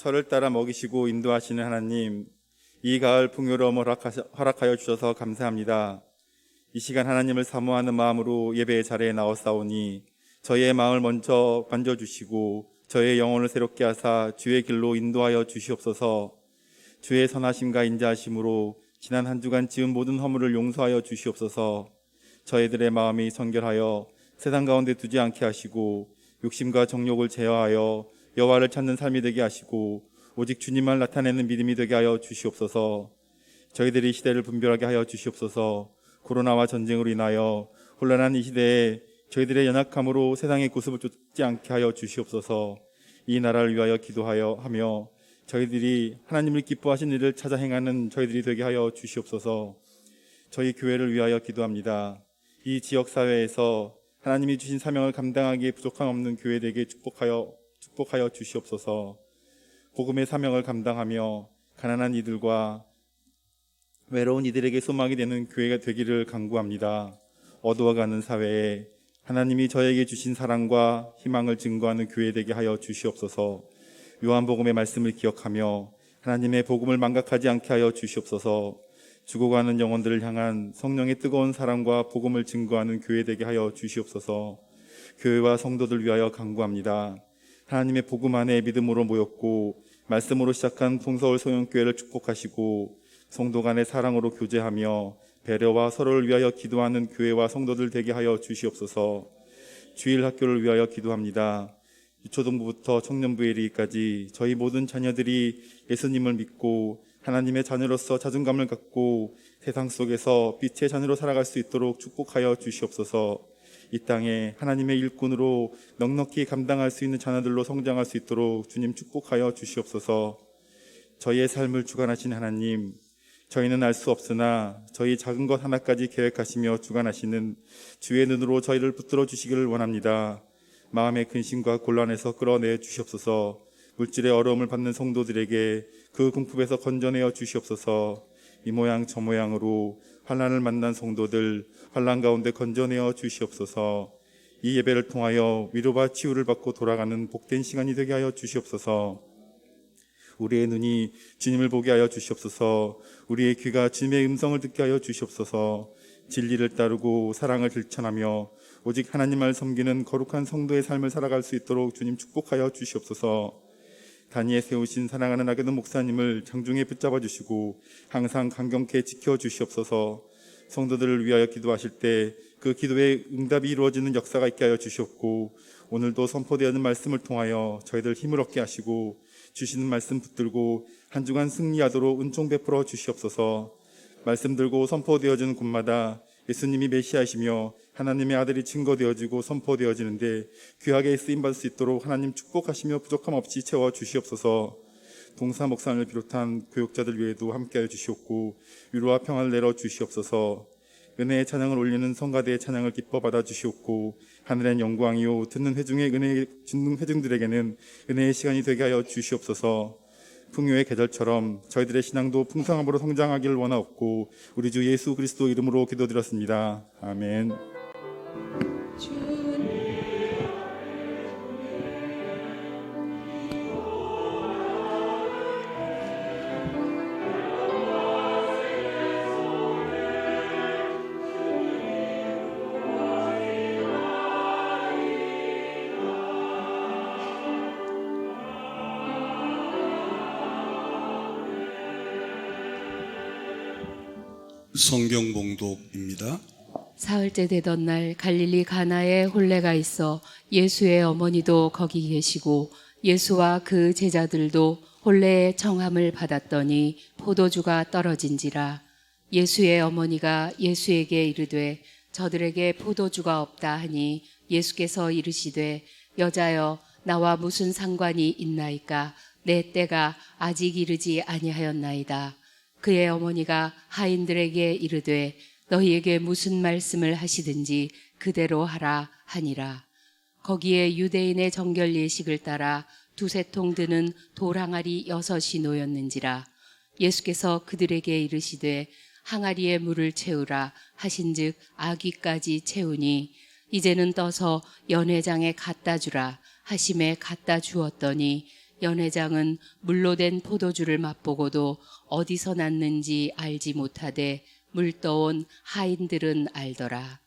저를 따라 먹이시고 인도하시는 하나님, 이 가을 풍요로움을 허락하여 주셔서 감사합니다. 이 시간 하나님을 사모하는 마음으로 예배의 자리에 나왔사오니 저희의 마음을 먼저 만져주시고 저의 영혼을 새롭게 하사 주의 길로 인도하여 주시옵소서. 주의 선하심과 인자하심으로 지난 한 주간 지은 모든 허물을 용서하여 주시옵소서. 저희들의 마음이 정결하여 세상 가운데 두지 않게 하시고 욕심과 정욕을 제어하여 여호와를 찾는 삶이 되게 하시고 오직 주님만 나타내는 믿음이 되게 하여 주시옵소서. 저희들이 시대를 분별하게 하여 주시옵소서. 코로나와 전쟁으로 인하여 혼란한 이 시대에 저희들의 연약함으로 세상의 고습을 쫓지 않게 하여 주시옵소서. 이 나라를 위하여 기도하며 저희들이 하나님을 기뻐하신 일을 찾아 행하는 저희들이 되게 하여 주시옵소서. 저희 교회를 위하여 기도합니다. 이 지역사회에서 하나님이 주신 사명을 감당하기에 부족함 없는 교회들에게 축복하여 주시옵소서. 복음의 사명을 감당하며 가난한 이들과 외로운 이들에게 소망이 되는 교회가 되기를 간구합니다. 어두워가는 사회에 하나님이 저에게 주신 사랑과 희망을 증거하는 교회 되게 하여 주시옵소서. 요한복음의 말씀을 기억하며 하나님의 복음을 망각하지 않게 하여 주시옵소서. 죽어가는 영혼들을 향한 성령의 뜨거운 사랑과 복음을 증거하는 교회 되게 하여 주시옵소서. 교회와 성도들 위하여 간구합니다. 하나님의 복음 안에 믿음으로 모였고 말씀으로 시작한 동서울 소영교회를 축복하시고 성도 간의 사랑으로 교제하며 배려와 서로를 위하여 기도하는 교회와 성도들 되게 하여 주시옵소서. 주일 학교를 위하여 기도합니다. 유초등부부터 청년부에 이르기까지 저희 모든 자녀들이 예수님을 믿고 하나님의 자녀로서 자존감을 갖고 세상 속에서 빛의 자녀로 살아갈 수 있도록 축복하여 주시옵소서. 이 땅에 하나님의 일꾼으로 넉넉히 감당할 수 있는 자녀들로 성장할 수 있도록 주님 축복하여 주시옵소서. 저희의 삶을 주관하신 하나님, 저희는 알 수 없으나 저희 작은 것 하나까지 계획하시며 주관하시는 주의 눈으로 저희를 붙들어 주시기를 원합니다. 마음의 근심과 곤란에서 끌어내 주시옵소서. 물질의 어려움을 받는 성도들에게 그 궁핍에서 건져내어 주시옵소서. 이 모양 저 모양으로 환난을 만난 성도들 환난 가운데 건져내어 주시옵소서. 이 예배를 통하여 위로와 치유를 받고 돌아가는 복된 시간이 되게 하여 주시옵소서. 우리의 눈이 주님을 보게 하여 주시옵소서. 우리의 귀가 주님의 음성을 듣게 하여 주시옵소서. 진리를 따르고 사랑을 실천하며 오직 하나님을 섬기는 거룩한 성도의 삶을 살아갈 수 있도록 주님 축복하여 주시옵소서. 단위에 세우신 사랑하는 아게돈 목사님을 장중에 붙잡아 주시고 항상 강경케 지켜 주시옵소서. 성도들을 위하여 기도하실 때 그 기도의 응답이 이루어지는 역사가 있게 하여 주시옵고 오늘도 선포되어진 말씀을 통하여 저희들 힘을 얻게 하시고 주시는 말씀 붙들고 한 주간 승리하도록 은총 베풀어 주시옵소서. 말씀 들고 선포되어지는 곳마다 예수님이 메시아이시며 하나님의 아들이 증거되어지고 선포되어지는데 귀하게 쓰임받을 수 있도록 하나님 축복하시며 부족함 없이 채워 주시옵소서. 동사 목사님을 비롯한 교육자들 외에도 함께하여 주시옵고 위로와 평화를 내려 주시옵소서. 은혜의 찬양을 올리는 성가대의 찬양을 기뻐 받아 주시옵고 하늘엔 영광이요 듣는 회중의 은혜의 듣는 회중들에게는 은혜의 시간이 되게 하여 주시옵소서. 풍요의 계절처럼 저희들의 신앙도 풍성함으로 성장하기를 원하옵고 우리 주 예수 그리스도 이름으로 기도드렸습니다. 아멘. 성경 봉독입니다. 사흘째 되던 날 갈릴리 가나에 혼례가 있어 예수의 어머니도 거기 계시고 예수와 그 제자들도 혼례의 청함을 받았더니 포도주가 떨어진지라. 예수의 어머니가 예수에게 이르되 저들에게 포도주가 없다 하니 예수께서 이르시되 여자여 나와 무슨 상관이 있나이까 내 때가 아직 이르지 아니하였나이다. 그의 어머니가 하인들에게 이르되 너희에게 무슨 말씀을 하시든지 그대로 하라 하니라. 거기에 유대인의 정결 예식을 따라 두세 통 드는 돌 항아리 6이 놓였는지라. 예수께서 그들에게 이르시되 항아리에 물을 채우라 하신즉 아귀까지 채우니 이제는 떠서 연회장에 갖다 주라 하심에 갖다 주었더니 연회장은 물로 된 포도주를 맛보고도 어디서 났는지 알지 못하되 물떠온 하인들은 알더라.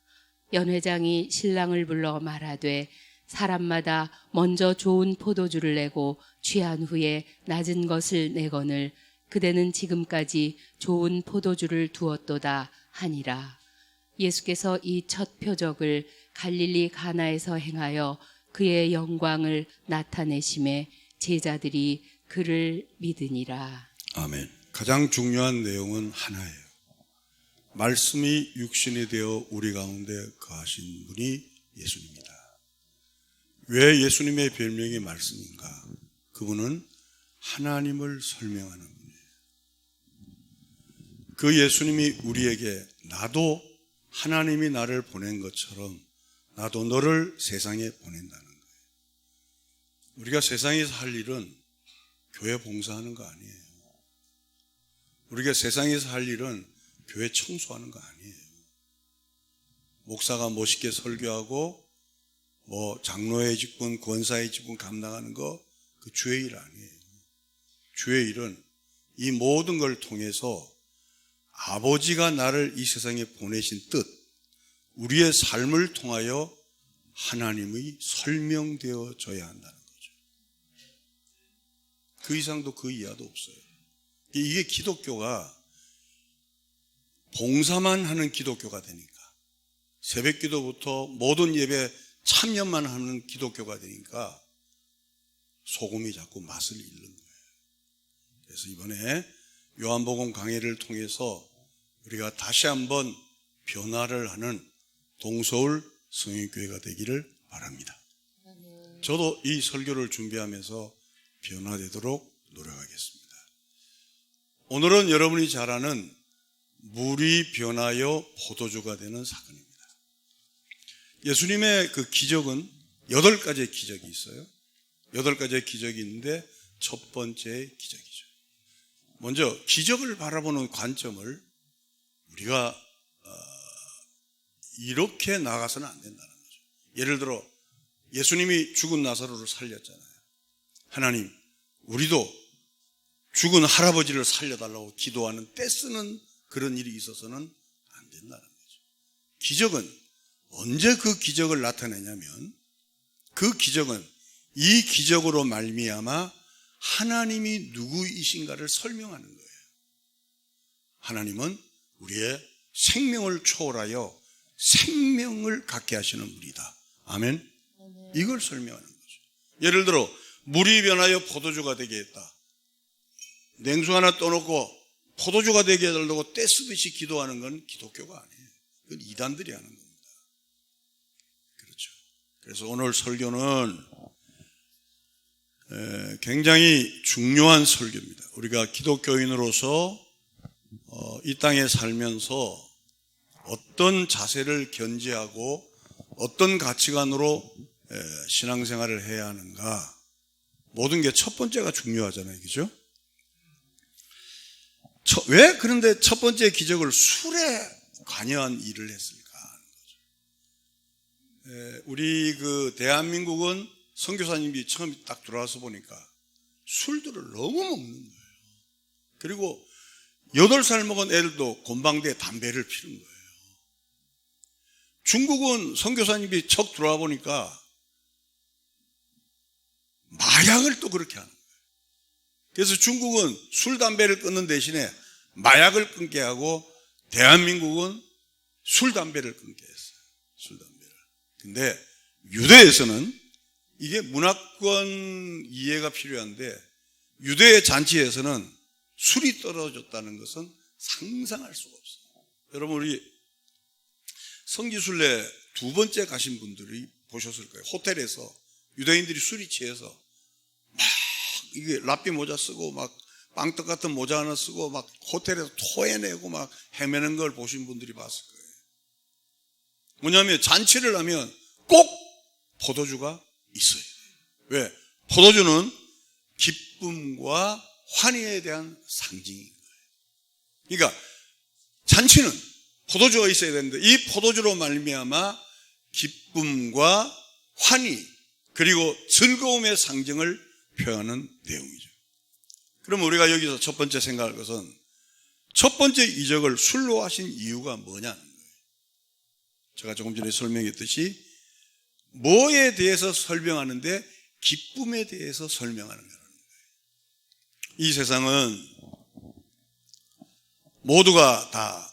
연회장이 신랑을 불러 말하되 사람마다 먼저 좋은 포도주를 내고 취한 후에 낮은 것을 내거늘 그대는 지금까지 좋은 포도주를 두었도다 하니라. 예수께서 이 첫 표적을 갈릴리 가나에서 행하여 그의 영광을 나타내심에 제자들이 그를 믿으니라. 아멘. 가장 중요한 내용은 하나예요. 말씀이 육신이 되어 우리 가운데 거하신 분이 예수님이다. 왜 예수님의 별명이 말씀인가? 그분은 하나님을 설명하는 분이에요. 그 예수님이 우리에게 나도 하나님이 나를 보낸 것처럼 나도 너를 세상에 보낸다는 거예요. 우리가 세상에서 할 일은 교회 봉사하는 거 아니에요. 우리가 세상에서 할 일은 교회 청소하는 거 아니에요. 목사가 멋있게 설교하고 장로의 직분, 권사의 직분 감당하는 거 그 주의 일 아니에요. 주의 일은 이 모든 걸 통해서 아버지가 나를 이 세상에 보내신 뜻, 우리의 삶을 통하여 하나님이 설명되어져야 한다는 거죠. 그 이상도 그 이하도 없어요. 이게 기독교가 봉사만 하는 기독교가 되니까, 새벽 기도부터 모든 예배 참여만 하는 기독교가 되니까 소금이 자꾸 맛을 잃는 거예요. 그래서 이번에 요한복음 강해를 통해서 우리가 다시 한번 변화를 하는 동서울 성인교회가 되기를 바랍니다. 저도 이 설교를 준비하면서 변화되도록 노력하겠습니다. 오늘은 여러분이 잘 아는 물이 변하여 포도주가 되는 사건입니다. 예수님의 그 기적은 8가지의 기적이 있어요. 8가지의 기적이 있는데 첫 번째 기적이죠. 먼저 기적을 바라보는 관점을 우리가 이렇게 나가서는 안 된다는 거죠. 예를 들어 예수님이 죽은 나사로를 살렸잖아요. 하나님, 우리도 죽은 할아버지를 살려달라고 기도하는 떼쓰는 그런 일이 있어서는 안 된다는 거죠. 기적은 언제 그 기적을 나타내냐면 그 기적은 이 기적으로 말미암아 하나님이 누구이신가를 설명하는 거예요. 하나님은 우리의 생명을 초월하여 생명을 갖게 하시는 분이다. 아멘. 이걸 설명하는 거죠. 예를 들어 물이 변하여 포도주가 되게 했다. 냉수 하나 떠놓고 포도주가 되게 해달라고 떼쓰듯이 기도하는 건 기독교가 아니에요. 그건 이단들이 하는 겁니다. 그렇죠. 그래서 오늘 설교는 굉장히 중요한 설교입니다. 우리가 기독교인으로서 이 땅에 살면서 어떤 자세를 견지하고 어떤 가치관으로 신앙생활을 해야 하는가, 모든 게 첫 번째가 중요하잖아요. 그죠? 왜 그런데 첫 번째 기적을 술에 관여한 일을 했을까 하는 거죠. 우리 그 대한민국은 선교사님이 처음 딱 들어와서 보니까 술들을 너무 먹는 거예요. 그리고 8살 먹은 애들도 곤방대에 담배를 피는 거예요. 중국은 선교사님이 척 들어와 보니까 마약을 또 그렇게 하는 거예요. 그래서 중국은 술, 담배를 끊는 대신에 마약을 끊게 하고 대한민국은 술, 담배를 끊게 했어요. 술, 담배를. 근데 유대에서는 이게 문화권 이해가 필요한데 유대의 잔치에서는 술이 떨어졌다는 것은 상상할 수가 없어요. 여러분 우리 성지순례 2번째 가신 분들이 보셨을 거예요. 호텔에서 유대인들이 술이 취해서 막 이게 랍비 모자 쓰고 막 빵떡 같은 모자 하나 쓰고 막 호텔에서 토해내고 막 헤매는 걸 보신 분들이 봤을 거예요. 뭐냐면 잔치를 하면 꼭 포도주가 있어요. 왜? 포도주는 기쁨과 환희에 대한 상징인 거예요. 그러니까 잔치는 포도주가 있어야 되는데 이 포도주로 말미암아 기쁨과 환희 그리고 즐거움의 상징을 표현하는 내용이죠. 그럼 우리가 여기서 첫 번째 생각할 것은 첫 번째 이적을 술로 하신 이유가 뭐냐는 거예요. 제가 조금 전에 설명했듯이 뭐에 대해서 설명하는데 기쁨에 대해서 설명하는 거라는 거예요. 이 세상은 모두가 다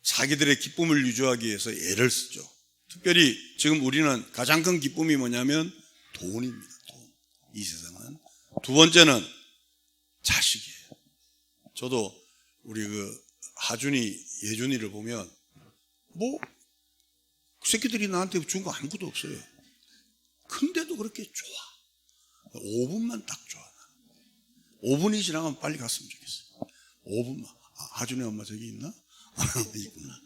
자기들의 기쁨을 유지하기 위해서 애를 쓰죠. 특별히 지금 우리는 가장 큰 기쁨이 뭐냐면 돈입니다. 돈. 이 세상은. 두 번째는 자식이에요. 저도 우리 하준이, 예준이를 보면 그 새끼들이 나한테 준 거 아무것도 없어요. 근데도 그렇게 좋아. 5분만 딱 좋아. 5분이 지나가면 빨리 갔으면 좋겠어요. 5분만. 하준이 엄마 저기 있나? 있구나.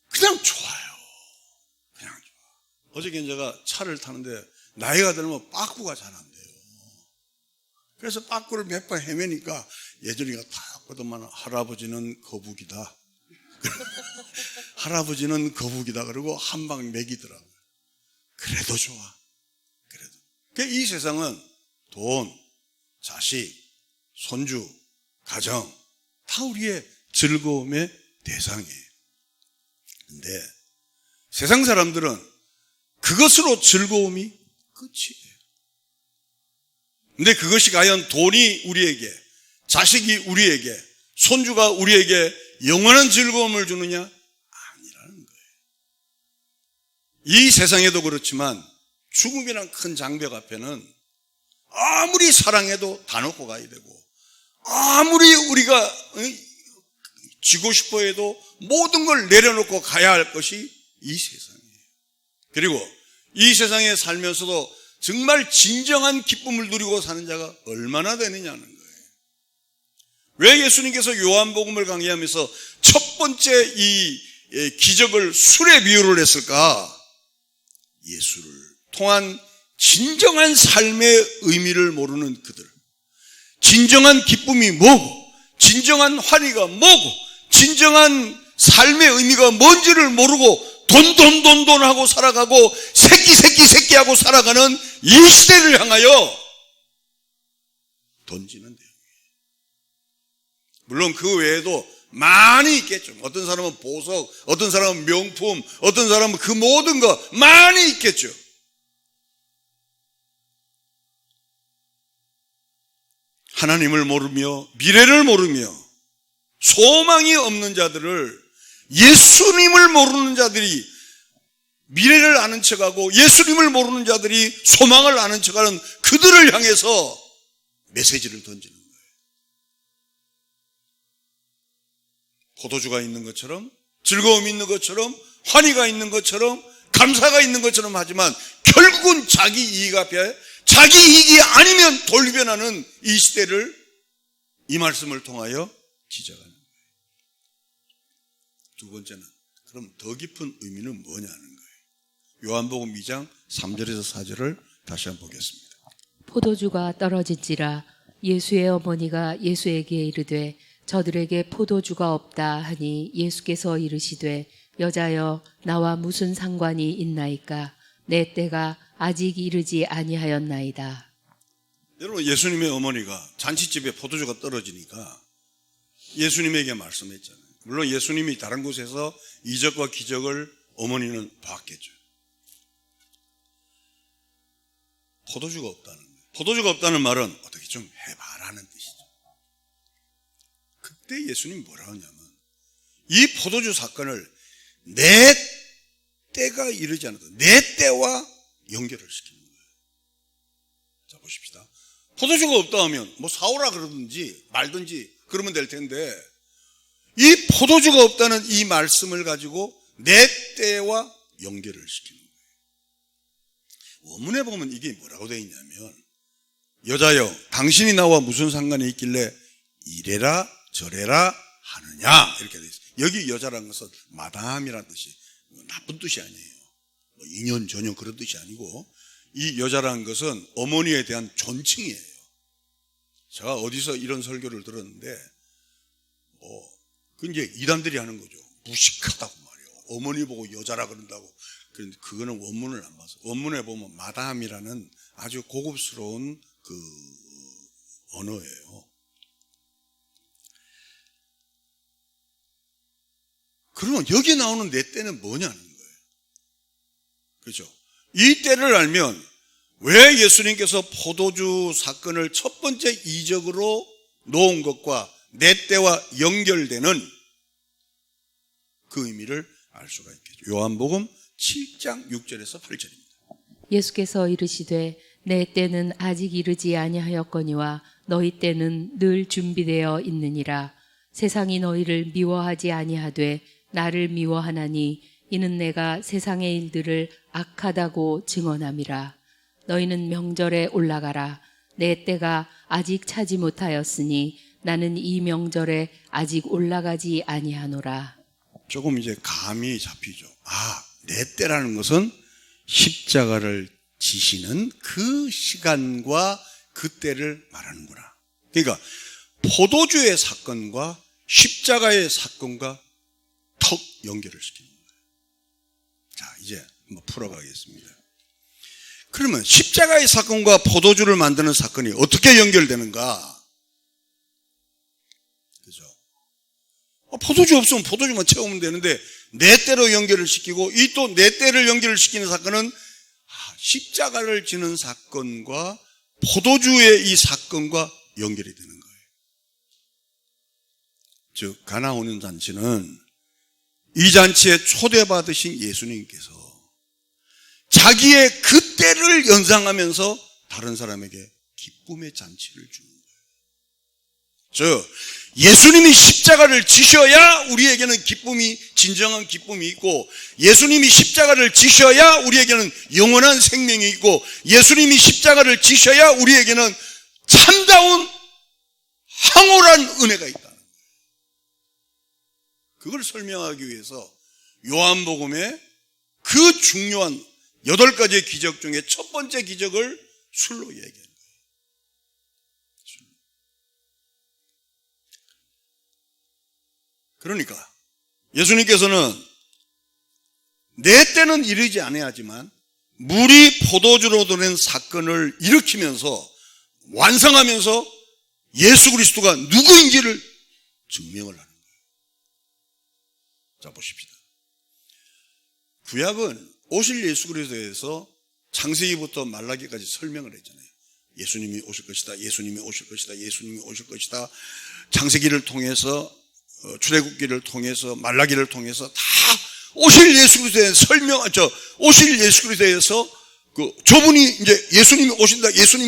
그냥 좋아요. 그냥 좋아. 어저께 제가 차를 타는데 나이가 들면 빠꾸가 잘 안 돼요. 그래서 빠꾸를 몇 번 헤매니까 예전이가 딱 보더만 할아버지는 거북이다. 할아버지는 거북이다. 그러고 한 방 먹이더라고요. 그래도 좋아. 그래도. 이 세상은 돈, 자식, 손주, 가정 다 우리의 즐거움의 대상이에요. 근데 세상 사람들은 그것으로 즐거움이 끝이에요. 근데 그것이 과연 돈이 우리에게, 자식이 우리에게, 손주가 우리에게 영원한 즐거움을 주느냐? 아니라는 거예요. 이 세상에도 그렇지만 죽음이란 큰 장벽 앞에는 아무리 사랑해도 다 놓고 가야 되고, 아무리 우리가 지고 싶어 해도 모든 걸 내려놓고 가야 할 것이 이 세상이에요. 그리고 이 세상에 살면서도 정말 진정한 기쁨을 누리고 사는 자가 얼마나 되느냐는 거예요. 왜 예수님께서 요한복음을 강의하면서 첫 번째 이 기적을 술에 비유를 했을까? 예수를 통한 진정한 삶의 의미를 모르는 그들, 진정한 기쁨이 뭐고, 진정한 환희가 뭐고, 진정한 삶의 의미가 뭔지를 모르고 돈 하고 살아가고 새끼 하고 살아가는 이 시대를 향하여 던지는 내용이에요. 물론 그 외에도 많이 있겠죠. 어떤 사람은 보석, 어떤 사람은 명품, 어떤 사람은 그 모든 거 많이 있겠죠. 하나님을 모르며 미래를 모르며 소망이 없는 자들을, 예수님을 모르는 자들이 미래를 아는 척하고 예수님을 모르는 자들이 소망을 아는 척하는 그들을 향해서 메시지를 던지는 거예요. 포도주가 있는 것처럼, 즐거움이 있는 것처럼, 환희가 있는 것처럼, 감사가 있는 것처럼 하지만 결국은 자기 이익 앞에, 자기 이익이 아니면 돌변하는 이 시대를 이 말씀을 통하여 지적하는 거예요. 두 번째는 그럼 더 깊은 의미는 뭐냐는 거예요. 요한복음 2장 3절에서 4절을 다시 한번 보겠습니다. 포도주가 떨어진지라 예수의 어머니가 예수에게 이르되 저들에게 포도주가 없다 하니 예수께서 이르시되 여자여 나와 무슨 상관이 있나이까 내 때가 아직 이르지 아니하였나이다. 여러분, 예수님의 어머니가 잔치집에 포도주가 떨어지니까 예수님에게 말씀했잖아요. 물론 예수님이 다른 곳에서 이적과 기적을 어머니는 봤겠죠. 포도주가 없다는 거예요. 포도주가 없다는 말은 어떻게 좀 해봐라는 뜻이죠. 그때 예수님이 뭐라고 하냐면 이 포도주 사건을 내 때가 이르지 않아도 내 때와 연결을 시키는 거예요. 자, 보십시다. 포도주가 없다 하면 뭐 사오라 그러든지 말든지 그러면 될 텐데 이 포도주가 없다는 이 말씀을 가지고 내 때와 연결을 시키는 거예요. 원문에 보면 이게 뭐라고 되어 있냐면 여자여 당신이 나와 무슨 상관이 있길래 이래라 저래라 하느냐 이렇게 되어 있어요. 여기 여자라는 것은 마담이라는 뜻이 나쁜 뜻이 아니에요. 뭐 인연 전혀 그런 뜻이 아니고 이 여자라는 것은 어머니에 대한 존칭이에요. 제가 어디서 이런 설교를 들었는데 그 이제 이단들이 하는 거죠. 무식하다고 말이에요. 어머니 보고 여자라 그런다고. 그런데 그거는 원문을 안 봐서 원문에 보면 마담이라는 아주 고급스러운 그 언어예요. 그러면 여기 나오는 내 때는 뭐냐는 거예요. 그렇죠? 이 때를 알면 왜 예수님께서 포도주 사건을 첫 번째 이적으로 놓은 것과 내 때와 연결되는 그 의미를 알 수가 있겠죠. 요한복음 7장 6절에서 8절입니다. 예수께서 이르시되 내 때는 아직 이르지 아니하였거니와 너희 때는 늘 준비되어 있느니라. 세상이 너희를 미워하지 아니하되 나를 미워하나니 이는 내가 세상의 일들을 악하다고 증언함이라. 너희는 명절에 올라가라. 내 때가 아직 차지 못하였으니 나는 이 명절에 아직 올라가지 아니하노라. 조금 이제 감이 잡히죠. 내 때라는 것은 십자가를 지시는 그 시간과 그 때를 말하는구나. 그러니까 포도주의 사건과 십자가의 사건과 턱 연결을 시키는 거예요. 자, 이제 한번 풀어가겠습니다. 그러면 십자가의 사건과 포도주를 만드는 사건이 어떻게 연결되는가? 그죠? 포도주 없으면 포도주만 채우면 되는데 내 때로 연결을 시키고 이 또 내 때를 연결을 시키는 사건은 십자가를 지는 사건과 포도주의 이 사건과 연결이 되는 거예요. 즉 가나 혼인잔치는 이 잔치에 초대받으신 예수님께서 자기의 그 때를 연상하면서 다른 사람에게 기쁨의 잔치를 주는 거예요. 즉 예수님이 십자가를 지셔야 우리에게는 기쁨이, 진정한 기쁨이 있고, 예수님이 십자가를 지셔야 우리에게는 영원한 생명이 있고, 예수님이 십자가를 지셔야 우리에게는 참다운 황홀한 은혜가 있다는 거예요. 그걸 설명하기 위해서 요한복음의 그 중요한 8가지의 기적 중에 첫 번째 기적을 술로 얘기해요. 그러니까 예수님께서는 내 때는 이르지 아니하지만 물이 포도주로 된 사건을 일으키면서 완성하면서 예수 그리스도가 누구인지를 증명을 하는 거예요. 자, 보십시다. 구약은 오실 예수 그리스도에 대해서 창세기부터 말라기까지 설명을 했잖아요. 예수님이 오실 것이다, 예수님이 오실 것이다, 예수님이 오실 것이다. 창세기를 통해서, 출애굽기를 통해서, 말라기를 통해서 다 오실 예수 그리스도에 대해서 오실 예수 그리스도에 대해서 저분이 이제 예수님이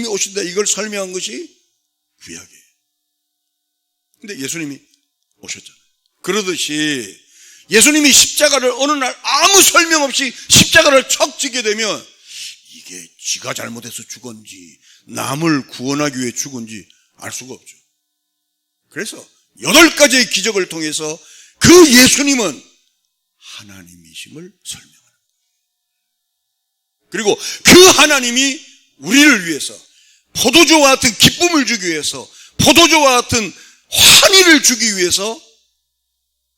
오신다 이걸 설명한 것이 구약이에요. 근데 예수님이 오셨잖아요. 그러듯이 예수님이 십자가를 어느 날 아무 설명 없이 십자가를 척 지게 되면 이게 지가 잘못해서 죽은지 남을 구원하기 위해 죽은지 알 수가 없죠. 그래서 8가지의 기적을 통해서 그 예수님은 하나님이심을 설명하는 거예요. 그리고 그 하나님이 우리를 위해서 포도주와 같은 기쁨을 주기 위해서, 포도주와 같은 환희를 주기 위해서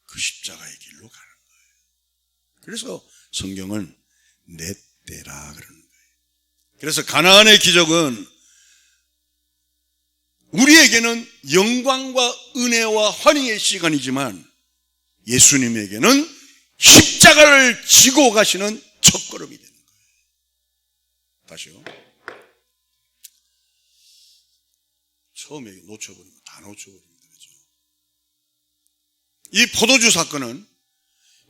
그 십자가의 길로 가는 거예요. 그래서 성경은 내 때라 그러는 거예요. 그래서 가나안의 기적은 우리에게는 영광과 은혜와 환희의 시간이지만 예수님에게는 십자가를 지고 가시는 첫걸음이 되는 거예요. 다시요. 처음에 놓쳐버리면 다 놓쳐버립니다. 그죠? 이 포도주 사건은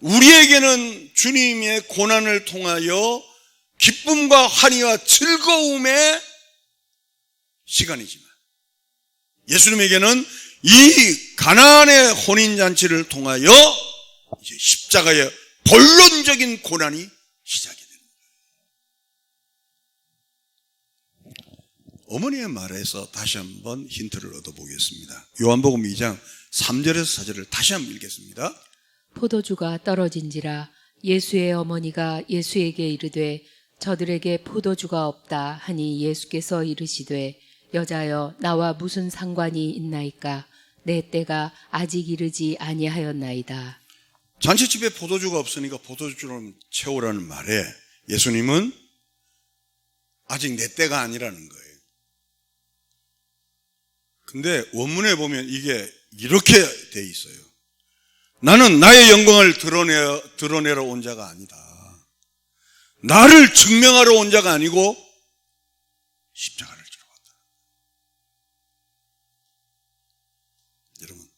우리에게는 주님의 고난을 통하여 기쁨과 환희와 즐거움의 시간이지만 예수님에게는 이 가나안의 혼인잔치를 통하여 이제 십자가의 본론적인 고난이 시작이 되는 거예요. 어머니의 말에서 다시 한번 힌트를 얻어보겠습니다. 요한복음 2장 3절에서 4절을 다시 한번 읽겠습니다. 포도주가 떨어진지라 예수의 어머니가 예수에게 이르되 저들에게 포도주가 없다 하니 예수께서 이르시되 여자여 나와 무슨 상관이 있나이까 내 때가 아직 이르지 아니하였나이다. 잔치집에 포도주가 없으니까 포도주를 채우라는 말에 예수님은 아직 내 때가 아니라는 거예요. 근데 원문에 보면 이게 이렇게 돼 있어요. 나는 나의 영광을 드러내러 온 자가 아니다. 나를 증명하러 온 자가 아니고 십자가를 지러 왔다. 여러분,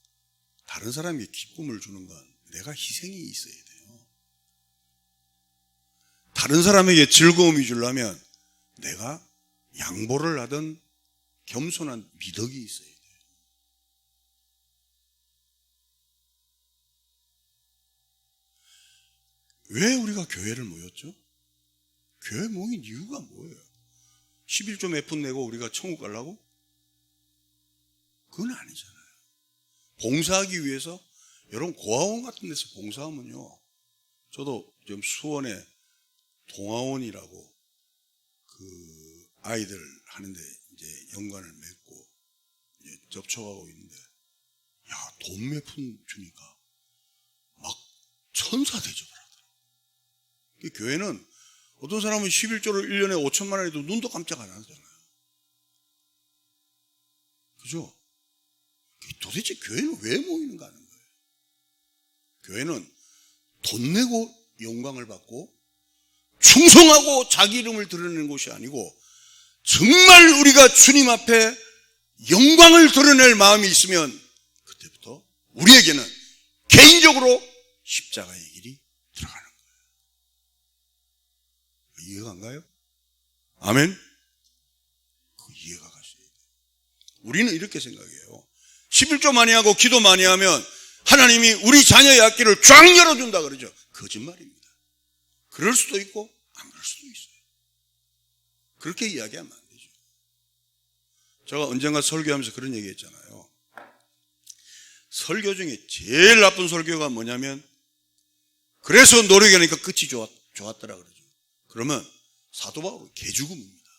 다른 사람이 기쁨을 주는 건 내가 희생이 있어야 돼요. 다른 사람에게 즐거움이 주려면 내가 양보를 하든 겸손한 미덕이 있어야 돼요. 왜 우리가 교회를 모였죠? 교회 모인 이유가 뭐예요? 11조 몇 푼 내고 우리가 천국 가려고? 그건 아니잖아요. 봉사하기 위해서, 여러분 고아원 같은 데서 봉사하면요, 저도 지금 수원에 동아원이라고 그 아이들 하는데 이제 연관을 맺고 이제 접촉하고 있는데, 야, 돈 몇 푼 주니까 막 천사 대접을 하더라고요. 교회는 어떤 사람은 11조를 1년에 5천만 원에도 눈도 깜짝 안 하잖아요. 그죠? 도대체 교회는 왜 모이는가 하는 거예요. 교회는 돈 내고 영광을 받고 충성하고 자기 이름을 드러내는 곳이 아니고, 정말 우리가 주님 앞에 영광을 드러낼 마음이 있으면 그때부터 우리에게는 개인적으로 십자가의 길이 들어가는 거예요. 이해가 안 가요? 아멘? 그 이해가 가셔야 돼요. 우리는 이렇게 생각해요. 11조 많이 하고 기도 많이 하면 하나님이 우리 자녀의 앞길을 쫙 열어준다 그러죠. 거짓말입니다. 그럴 수도 있고 안 그럴 수도 있어요. 그렇게 이야기하면 안 되죠. 제가 언젠가 설교하면서 그런 얘기 했잖아요. 설교 중에 제일 나쁜 설교가 뭐냐면, 그래서 노력하니까 끝이 좋았더라 그러죠. 그러면 사도 바울 개죽음입니다.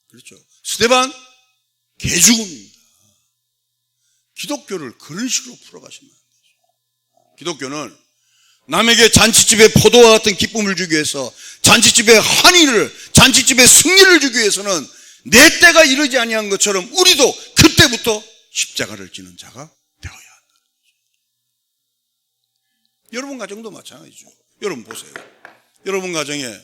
그렇죠? 스데반 개죽음입니다. 기독교를 그런 식으로 풀어가시면 안 되죠. 기독교는 남에게 잔치집에 포도와 같은 기쁨을 주기 위해서, 잔치집에 환희를, 잔치집에 승리를 주기 위해서는 내 때가 이르지 아니한 것처럼 우리도 그때부터 십자가를 지는 자가 되어야 한다. 여러분 가정도 마찬가지죠. 여러분 보세요. 여러분 가정에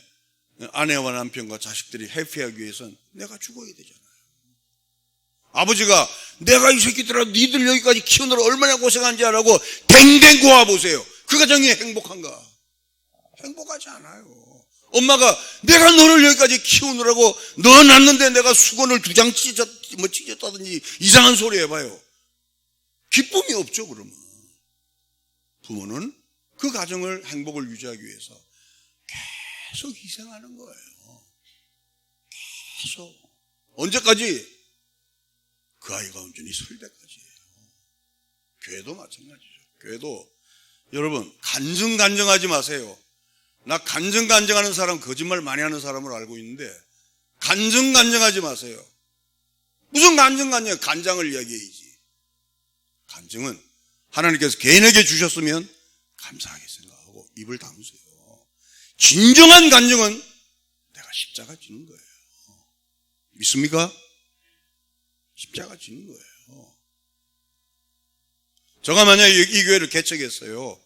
아내와 남편과 자식들이 해피하기 위해서는 내가 죽어야 되잖아요. 아버지가 내가 이 새끼들아 니들 여기까지 키우느라 얼마나 고생한지 알라고 댕댕 고아보세요. 그 가정이 행복한가? 행복하지 않아요. 엄마가 내가 너를 여기까지 키우느라고 너 낳는데 내가 수건을 2장 찢었다든지 이상한 소리 해봐요. 기쁨이 없죠. 그러면 부모는 그 가정을 행복을 유지하기 위해서 계속 희생하는 거예요. 계속. 언제까지? 그 아이가 온전히 설 때까지예요. 교회도 마찬가지죠. 교회도 여러분 간증하지 마세요. 나 간증하는 사람 거짓말 많이 하는 사람으로 알고 있는데, 간증하지 마세요. 무슨 간증이에요? 간장을 이야기해야지. 간증은 하나님께서 개인에게 주셨으면 감사하게 생각하고 입을 다무세요. 진정한 간증은 내가 십자가 지는 거예요. 믿습니까? 십자가 지는 거예요. 제가 만약에 이 교회를 개척했어요.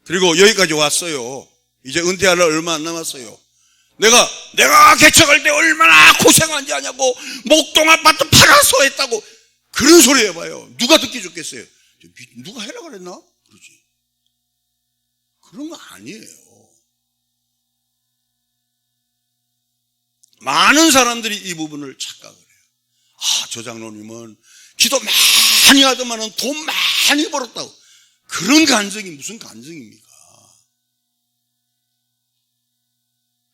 그리고 여기까지 왔어요. 이제 은퇴할 날 얼마 안 남았어요. 내가 개척할 때 얼마나 고생한지 아냐고, 목동 아파트 팔아서 했다고 그런 소리 해봐요. 누가 듣기 좋겠어요? 누가 해라 그랬나? 그러지. 그런 거 아니에요. 많은 사람들이 이 부분을 착각을 해요. 저 장로님은 기도 많이 하더만은 돈 많이 벌었다고. 그런 간증이 무슨 간증입니까?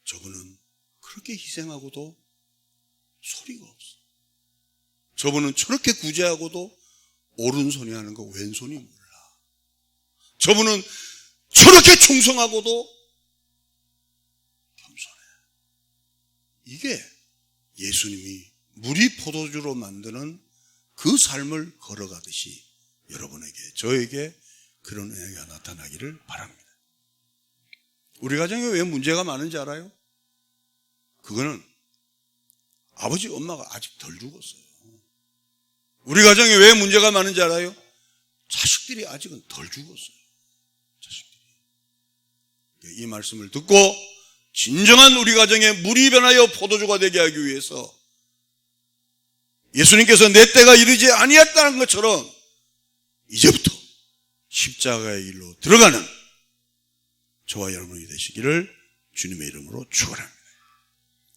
저분은 그렇게 희생하고도 소리가 없어. 저분은 저렇게 구제하고도 오른손이 하는 거 왼손이 몰라. 저분은 저렇게 충성하고도 겸손해. 이게 예수님이 물이 포도주로 만드는 그 삶을 걸어가듯이 여러분에게, 저에게 그런 은혜가 나타나기를 바랍니다. 우리 가정에 왜 문제가 많은지 알아요? 그거는 아버지 엄마가 아직 덜 죽었어요. 우리 가정에 왜 문제가 많은지 알아요? 자식들이 아직은 덜 죽었어요. 자식들이. 이 말씀을 듣고 진정한 우리 가정에 물이 변하여 포도주가 되게 하기 위해서 예수님께서 내 때가 이르지 아니했다는 것처럼 이제부터 십자가의 길로 들어가는 저와 여러분이 되시기를 주님의 이름으로 축원합니다.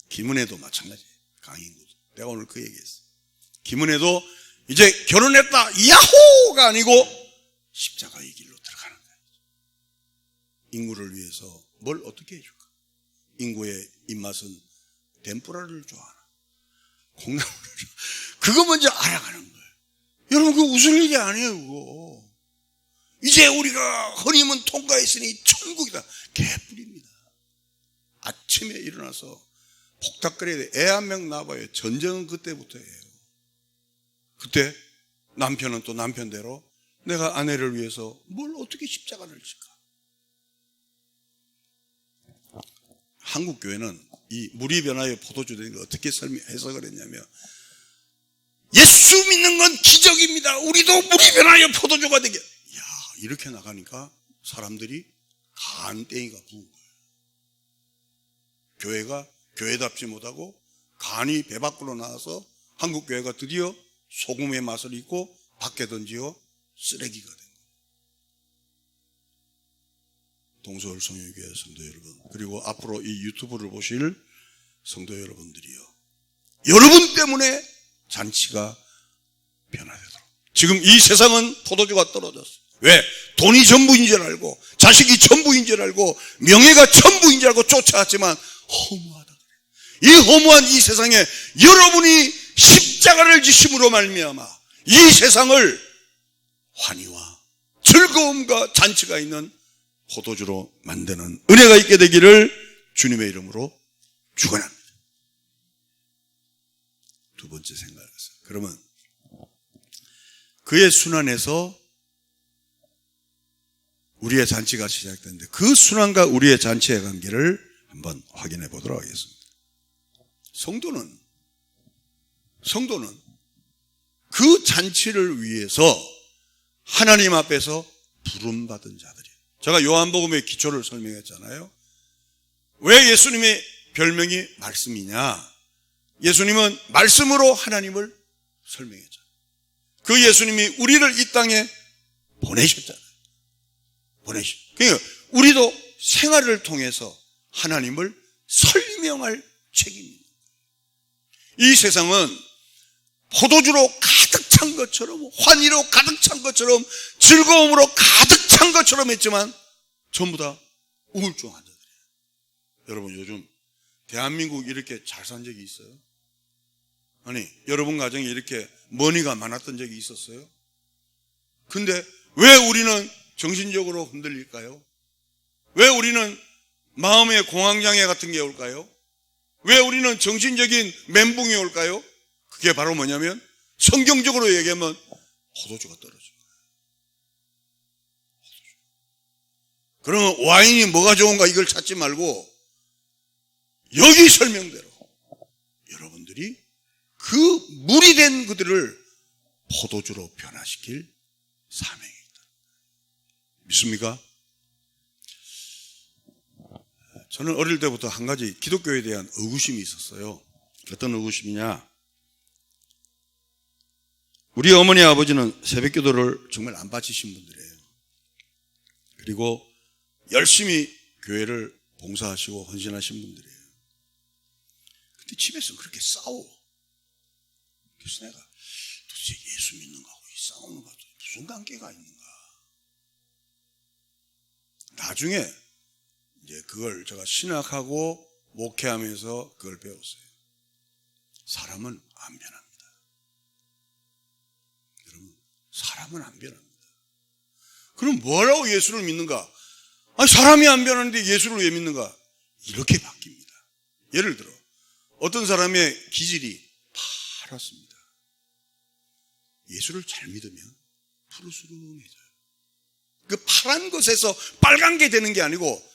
김은혜도 마찬가지예요. 강인구. 내가 오늘 그 얘기했어. 김은혜도 이제 결혼했다 야호가 아니고 십자가의 길로 들어가는 거예요. 인구를 위해서 뭘 어떻게 해줄까? 인구의 입맛은 덴뿌라를 좋아하나 콩나물을 그거 먼저 알아가는 거예요. 여러분 그거 웃을 일이 아니에요. 그거 이제 우리가 허니문 통과했으니 천국이다. 개뿔입니다. 아침에 일어나서 폭닥거려야 돼. 애 한 명 낳아봐요. 전쟁은 그때부터예요. 그때 남편은 또 남편대로 내가 아내를 위해서 뭘 어떻게 십자가를 질까? 한국 교회는 이 물이 변하여 포도주 되는 걸 어떻게 해석을 했냐면 예수 믿는 건 기적입니다. 우리도 물이 변하여 포도주가 되게. 야, 이렇게 나가니까 사람들이 간땡이가 부은 거예요. 교회가 교회답지 못하고 간이 배 밖으로 나와서 한국 교회가 드디어 소금의 맛을 잊고 밖에 던지어 쓰레기가 된 거예요. 동서울 성유교회 성도 여러분, 그리고 앞으로 이 유튜브를 보실 성도 여러분들이요, 여러분 때문에 잔치가 변화되도록. 지금 이 세상은 포도주가 떨어졌어요. 왜? 돈이 전부인 줄 알고 자식이 전부인 줄 알고 명예가 전부인 줄 알고 쫓아왔지만 허무하다. 이 허무한 이 세상에 여러분이 십자가를 지심으로 말미암아 이 세상을 환희와 즐거움과 잔치가 있는 포도주로 만드는 은혜가 있게 되기를 주님의 이름으로 축원합니다. 두 번째 생각했어요. 그러면 그의 순환에서 우리의 잔치가 시작되는데 그 순환과 우리의 잔치의 관계를 한번 확인해 보도록 하겠습니다. 성도는 그 잔치를 위해서 하나님 앞에서 부름받은 자들이에요. 제가 요한복음의 기초를 설명했잖아요. 왜 예수님의 별명이 말씀이냐? 예수님은 말씀으로 하나님을 설명했잖아요. 그 예수님이 우리를 이 땅에 보내셨잖아요. 그러니까 우리도 생활을 통해서 하나님을 설명할 책임이 있는 거예요. 이 세상은 포도주로 가득 찬 것처럼, 환희로 가득 찬 것처럼, 즐거움으로 가득 찬 것처럼 했지만 전부 다 우울증 환자들이에요. 여러분 요즘 대한민국 이렇게 잘 산 적이 있어요? 아니, 여러분 가정에 이렇게 머니가 많았던 적이 있었어요? 근데 왜 우리는 정신적으로 흔들릴까요? 왜 우리는 마음의 공황장애 같은 게 올까요? 왜 우리는 정신적인 멘붕이 올까요? 그게 바로 뭐냐면 성경적으로 얘기하면 포도주가 떨어져요. 그러면 와인이 뭐가 좋은가 이걸 찾지 말고 여기 설명대로 여러분들이 그 물이 된 그들을 포도주로 변화시킬 사명이 있다. 믿습니까? 저는 어릴 때부터 한 가지 기독교에 대한 의구심이 있었어요. 어떤 의구심이냐? 우리 어머니 아버지는 새벽기도를 정말 안 바치신 분들이에요. 그리고 열심히 교회를 봉사하시고 헌신하신 분들이에요. 근데 집에서 그렇게 싸워. 그래서 내가 도대체 예수 믿는 거하고 이 싸우는 거하고 무슨 관계가 있는가? 나중에 이제 그걸 제가 신학하고 목회하면서 그걸 배웠어요. 사람은 안 변합니다. 여러분, 사람은 안 변합니다. 그럼 뭐라고 예수를 믿는가? 아니, 사람이 안 변하는데 예수를 왜 믿는가? 이렇게 바뀝니다. 예를 들어 어떤 사람의 기질이 파랗습니다. 예수를 잘 믿으면 푸르스름해져요. 그 파란 것에서 빨간 게 되는 게 아니고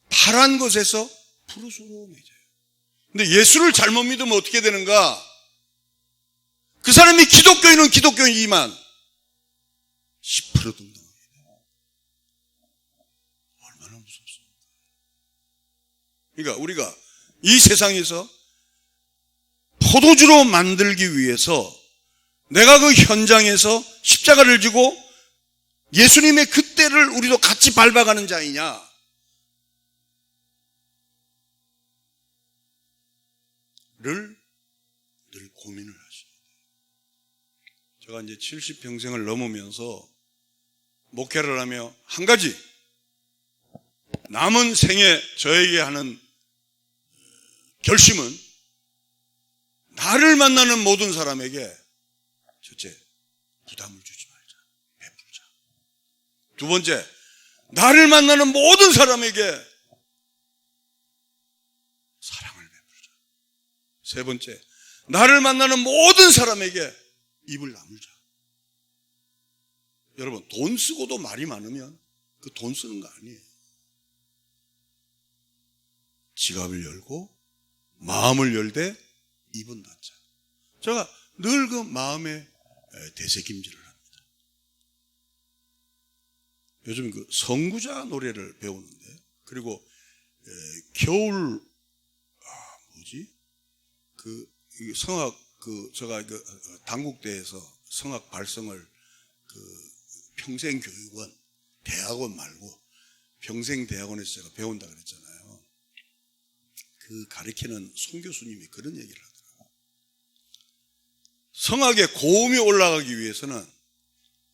파란 것에서 푸르스름해져요. 근데 예수를 잘못 믿으면 어떻게 되는가? 그 사람이 기독교인은 기독교인이지만 10% 등등하게 돼요. 얼마나 무섭습니까? 그러니까 우리가 이 세상에서 포도주로 만들기 위해서 내가 그 현장에서 십자가를 지고 예수님의 그 때를 우리도 같이 밟아가는 자이냐, 늘 고민을 하셔야 돼요. 제가 이제 70평생을 넘으면서 목회를 하며 한 가지 남은 생에 저에게 하는 결심은 나를 만나는 모든 사람에게 첫째, 부담을 주지 말자. 베풀자. 두 번째, 나를 만나는 모든 사람에게 사랑을 베풀자. 세 번째, 나를 만나는 모든 사람에게 입을 나물자. 여러분, 돈 쓰고도 말이 많으면 그 돈 쓰는 거 아니에요. 지갑을 열고 마음을 열되 입은 닫자. 제가 늘 그 마음에 되새김질을 합니다. 요즘 그 선구자 노래를 배우는데, 그리고 겨울 성악 제가 단국대에서 성악 발성을 평생 교육원, 대학원 말고 평생 대학원에서 제가 배운다 그랬잖아요. 그 가르치는 송 교수님이 그런 얘기를 하더라고요. 성악의 고음이 올라가기 위해서는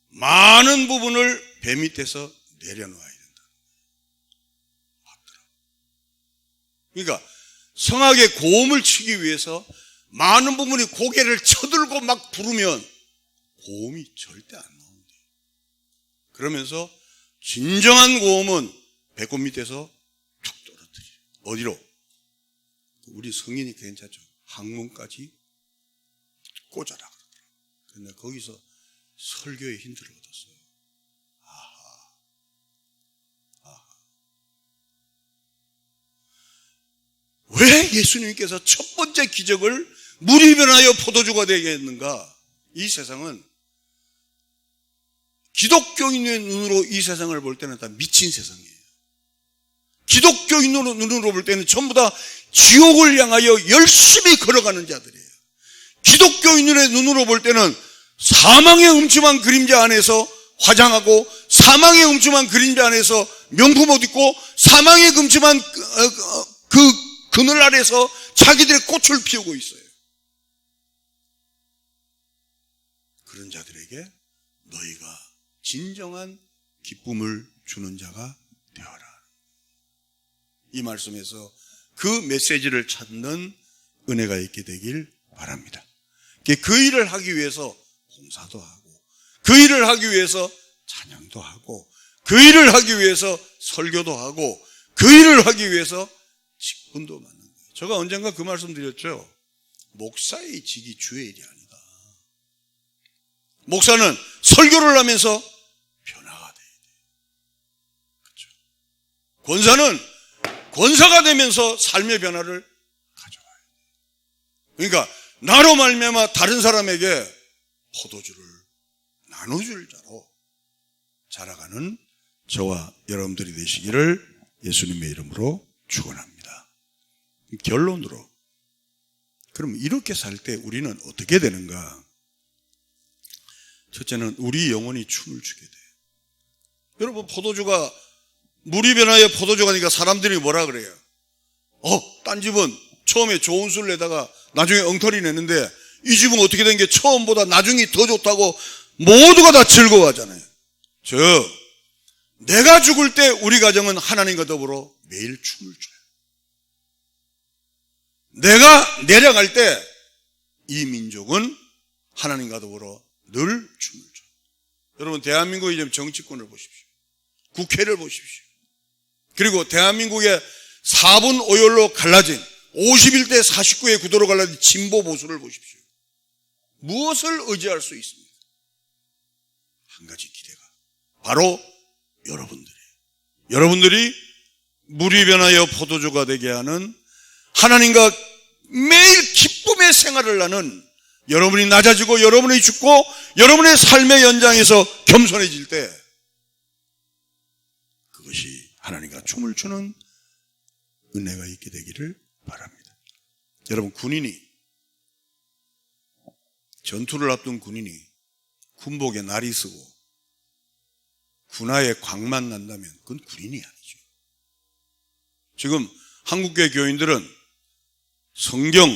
많은 부분을 배 밑에서 내려놓아야 된다. 맞더라고요. 그러니까 성악의 고음을 치기 위해서 많은 부분이 고개를 쳐들고 막 부르면 고음이 절대 안 나온대요. 그러면서 진정한 고음은 배꼽 밑에서 툭 떨어뜨려요. 어디로? 우리 성인이 괜찮죠. 학문까지 꽂아라 그러더라고요. 근데 거기서 설교의 힌트를 얻었어요. 왜 예수님께서 첫 번째 기적을 물이 변하여 포도주가 되게 했는가? 이 세상은 기독교인의 눈으로 이 세상을 볼 때는 다 미친 세상이에요. 기독교인 눈으로 볼 때는 전부 다 지옥을 향하여 열심히 걸어가는 자들이에요. 기독교인의 눈으로 볼 때는 사망의 음침한 그림자 안에서 화장하고, 사망의 음침한 그림자 안에서 명품 옷 입고, 사망의 음침한 그늘 아래서 자기들의 꽃을 피우고 있어요. 그런 자들에게 너희가 진정한 기쁨을 주는 자가 되어라. 이 말씀에서 그 메시지를 찾는 은혜가 있게 되길 바랍니다. 그 일을 하기 위해서 봉사도 하고, 그 일을 하기 위해서 찬양도 하고, 그 일을 하기 위해서 설교도 하고, 그 일을 하기 위해서 직분도 맡는 거예요. 제가 언젠가 그 말씀 드렸죠. 목사의 직이 주의 일이 아니다. 목사는 설교를 하면서 변화가 돼야 돼요. 그렇죠? 권사는 권사가 되면서 삶의 변화를 가져와야 돼요. 그러니까 나로 말미암아 다른 사람에게 포도주를 나눠줄 자로 자라가는 저와 여러분들이 되시기를 예수님의 이름으로 축원합니다. 결론으로, 그럼 이렇게 살 때 우리는 어떻게 되는가? 첫째는 우리 영혼이 춤을 추게 돼요. 여러분, 포도주가 물이 변하여 포도주가 되니까 사람들이 뭐라 그래요? 딴 집은 처음에 좋은 술을 내다가 나중에 엉터리 내는데 이 집은 어떻게 된 게 처음보다 나중이 더 좋다고 모두가 다 즐거워하잖아요. 내가 죽을 때 우리 가정은 하나님과 더불어 매일 춤을 춰요. 내가 내려갈 때 이 민족은 하나님과 더불어 늘 춤을 춰요. 여러분, 대한민국의 지금 정치권을 보십시오. 국회를 보십시오. 그리고 대한민국의 4분 5열로 갈라진 51대 49의 구도로 갈라진 진보 보수를 보십시오. 무엇을 의지할 수 있습니까? 한 가지 기대가 바로 여러분들이 물이 변하여 포도주가 되게 하는, 하나님과 매일 기쁨의 생활을 하는 여러분이 낮아지고 여러분이 죽고 여러분의 삶의 연장에서 겸손해질 때 그것이 하나님과 춤을 추는 은혜가 있게 되기를 바랍니다. 여러분, 군인이 전투를 앞둔 군인이 군복에 날이 쓰고 군화에 광만 난다면 그건 군인이 아니죠. 지금 한국교회 교인들은 성경,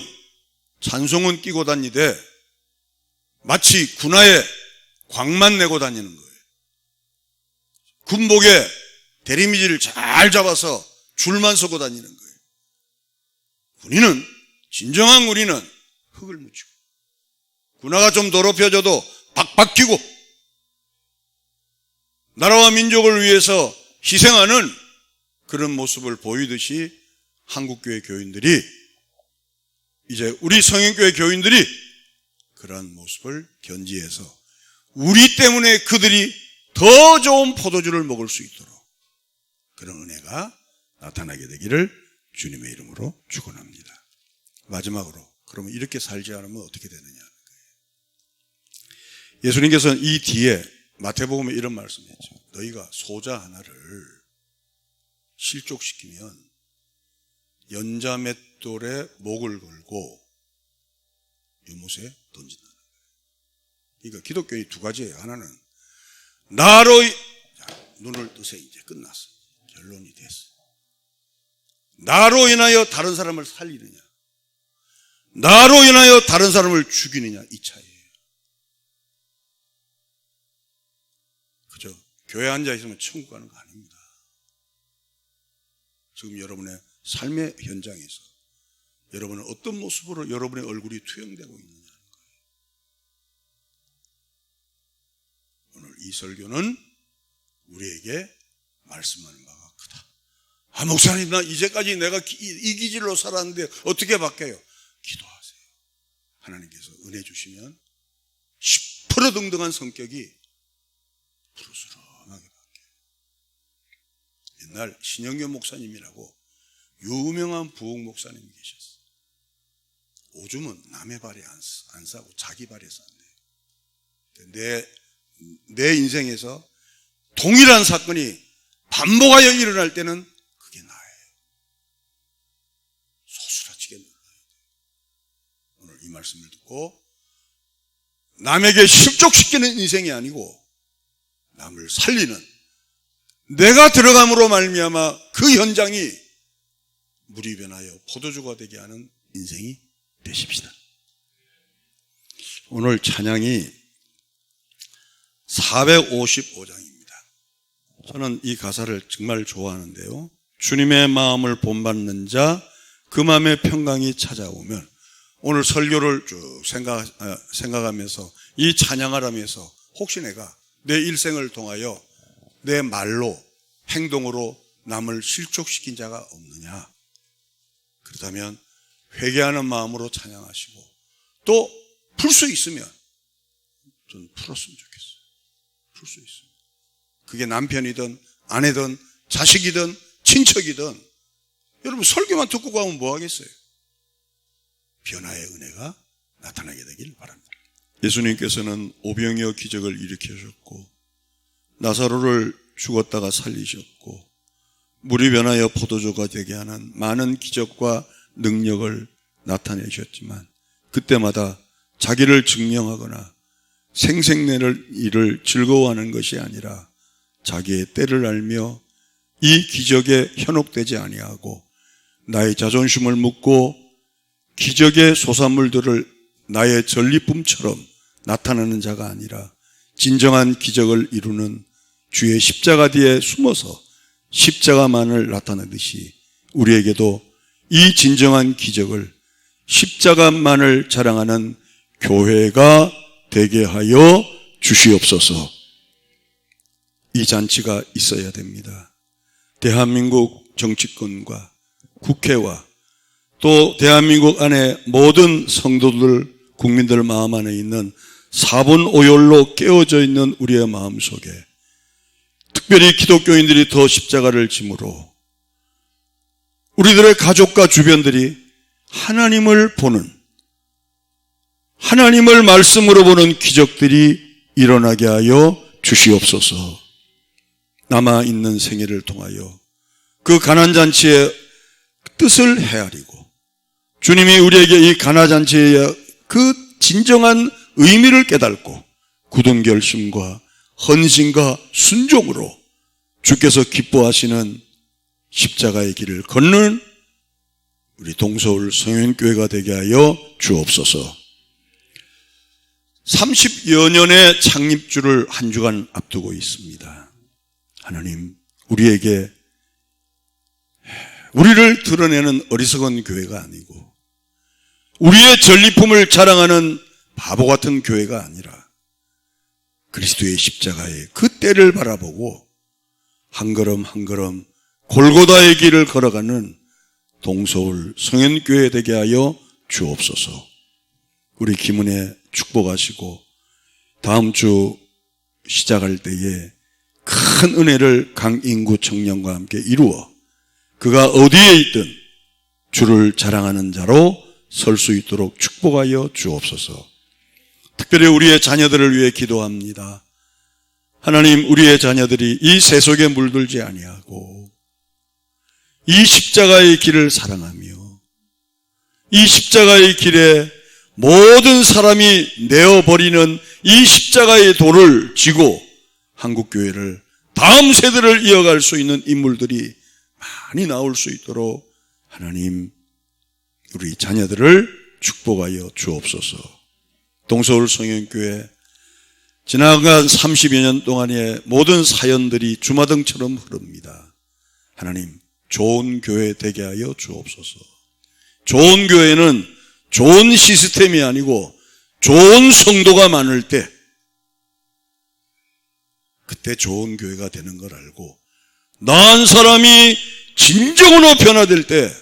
찬송은 끼고 다니되 마치 군화에 광만 내고 다니는 거예요. 군복에 대리미지를 잘 잡아서 줄만 서고 다니는 거예요. 군인은, 진정한 군인은 흙을 묻히고 군화가 좀 더럽혀져도 박박히고 나라와 민족을 위해서 희생하는 그런 모습을 보이듯이 한국교회 교인들이, 이제 우리 성인교회 교인들이 그러한 모습을 견지해서 우리 때문에 그들이 더 좋은 포도주를 먹을 수 있도록 그런 은혜가 나타나게 되기를 주님의 이름으로 축원합니다. 마지막으로, 그러면 이렇게 살지 않으면 어떻게 되느냐 하는 거예요. 예수님께서는 이 뒤에 마태복음에 이런 말씀했죠. 너희가 소자 하나를 실족시키면 연자맷돌에 목을 걸고 유못에 던진다는 거예요. 그러니까 기독교의 두 가지예요. 하나는 나로 눈을 뜨세. 이제 끝났어. 결론이 됐어. 나로 인하여 다른 사람을 살리느냐, 나로 인하여 다른 사람을 죽이느냐, 이 차이예요. 그죠? 교회 앉아 있으면 천국 가는 거 아닙니다. 지금 여러분의 삶의 현장에서 여러분은 어떤 모습으로 여러분의 얼굴이 투영되고 있느냐는 거예요. 오늘 이 설교는 우리에게 말씀하는 바가 크다. 아, 목사님, 나 이제까지 내가 이 기질로 살았는데 어떻게 바뀌어요? 기도하세요. 하나님께서 은혜 주시면 시퍼러등등한 성격이 푸르스름하게 바뀌어요. 옛날 신영교 목사님이라고 유명한 부흥 목사님이 계셨어요. 오줌은 남의 발에 안 싸고 자기 발에 싼대요. 내 인생에서 동일한 사건이 반복하여 일어날 때는 그게 나예요. 소스라치게 놀라야 돼요. 오늘 이 말씀을 듣고 남에게 실족시키는 인생이 아니고 남을 살리는, 내가 들어감으로 말미암아 그 현장이 물이 변하여 포도주가 되게 하는 인생이 되십시다. 오늘 찬양이 455장입니다. 저는 이 가사를 정말 좋아하는데요. 주님의 마음을 본받는 자, 그 마음의 평강이 찾아오면, 오늘 설교를 쭉 생각하면서 이 찬양을 하면서 혹시 내가 내 일생을 통하여 내 말로, 행동으로 남을 실족시킨 자가 없느냐, 그렇다면 회개하는 마음으로 찬양하시고, 또 풀 수 있으면 좀 풀었으면 좋겠어요. 풀 수 있어요. 그게 남편이든 아내든 자식이든 친척이든, 여러분 설교만 듣고 가면 뭐 하겠어요? 변화의 은혜가 나타나게 되길 바랍니다. 예수님께서는 오병이어 기적을 일으키셨고, 나사로를 죽었다가 살리셨고, 물이 변하여 포도주가 되게 하는 많은 기적과 능력을 나타내셨지만, 그때마다 자기를 증명하거나 생생내를 일을 즐거워하는 것이 아니라 자기의 때를 알며 이 기적에 현혹되지 아니하고 나의 자존심을 묻고 기적의 소산물들을 나의 전리품처럼 나타내는 자가 아니라 진정한 기적을 이루는 주의 십자가 뒤에 숨어서 십자가만을 나타내듯이 우리에게도 이 진정한 기적을, 십자가만을 자랑하는 교회가 되게 하여 주시옵소서. 이 잔치가 있어야 됩니다. 대한민국 정치권과 국회와 또 대한민국 안에 모든 성도들, 국민들 마음 안에 있는 사분오열로 깨어져 있는 우리의 마음 속에, 특별히 기독교인들이 더 십자가를 짐으로 우리들의 가족과 주변들이 하나님을 보는, 하나님을 말씀으로 보는 기적들이 일어나게 하여 주시옵소서. 남아있는 생애를 통하여 그 가난잔치의 뜻을 헤아리고 주님이 우리에게 이 가난잔치의 그 진정한 의미를 깨닫고 굳은 결심과 헌신과 순종으로 주께서 기뻐하시는 십자가의 길을 걷는 우리 동서울 성현교회가 되게 하여 주옵소서. 30여 년의 창립주를 한 주간 앞두고 있습니다. 하나님, 우리에게 우리를 드러내는 어리석은 교회가 아니고 우리의 전리품을 자랑하는 바보 같은 교회가 아니라 그리스도의 십자가의 그 때를 바라보고 한 걸음 한 걸음 골고다의 길을 걸어가는 동서울 성현교회 되게 하여 주옵소서. 우리 김은혜 축복하시고 다음 주 시작할 때에 큰 은혜를 강인구 청년과 함께 이루어 그가 어디에 있든 주를 자랑하는 자로 설 수 있도록 축복하여 주옵소서. 특별히 우리의 자녀들을 위해 기도합니다. 하나님, 우리의 자녀들이 이 세속에 물들지 아니하고 이 십자가의 길을 사랑하며 이 십자가의 길에 모든 사람이 내어버리는 이 십자가의 돌을 쥐고 한국교회를 다음 세대를 이어갈 수 있는 인물들이 많이 나올 수 있도록 하나님, 우리 자녀들을 축복하여 주옵소서. 동서울 성현교회 지나간 30여 년 동안의 모든 사연들이 주마등처럼 흐릅니다. 하나님, 좋은 교회 되게 하여 주옵소서. 좋은 교회는 좋은 시스템이 아니고 좋은 성도가 많을 때 그때 좋은 교회가 되는 걸 알고 나은 사람이 진정으로 변화될 때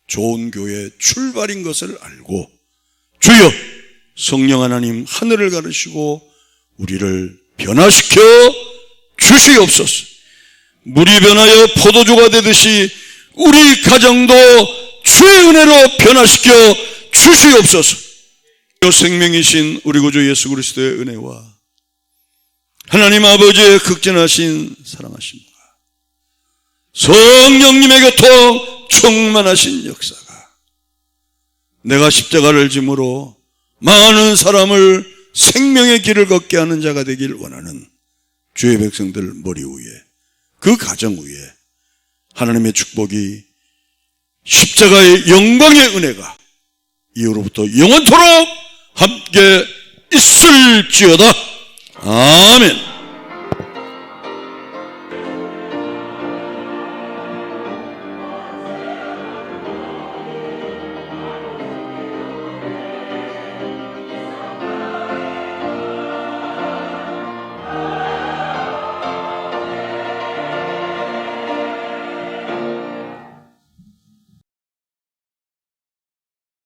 좋은 교회의 출발인 것을 알고 주여 성령 하나님 하늘을 가르시고 우리를 변화시켜 주시옵소서. 물이 변하여 포도주가 되듯이 우리 가정도 주의 은혜로 변화시켜 주시옵소서. 생명이신 우리 구주 예수 그리스도의 은혜와 하나님 아버지의 극진하신 사랑하심과 성령님의 교통 충만하신 역사가 내가 십자가를 짐으로 많은 사람을 생명의 길을 걷게 하는 자가 되길 원하는 주의 백성들 머리 위에 그 가정 위에 하나님의 축복이 십자가의 영광의 은혜가 이후로부터 영원토록 함께 있을지어다. 아멘.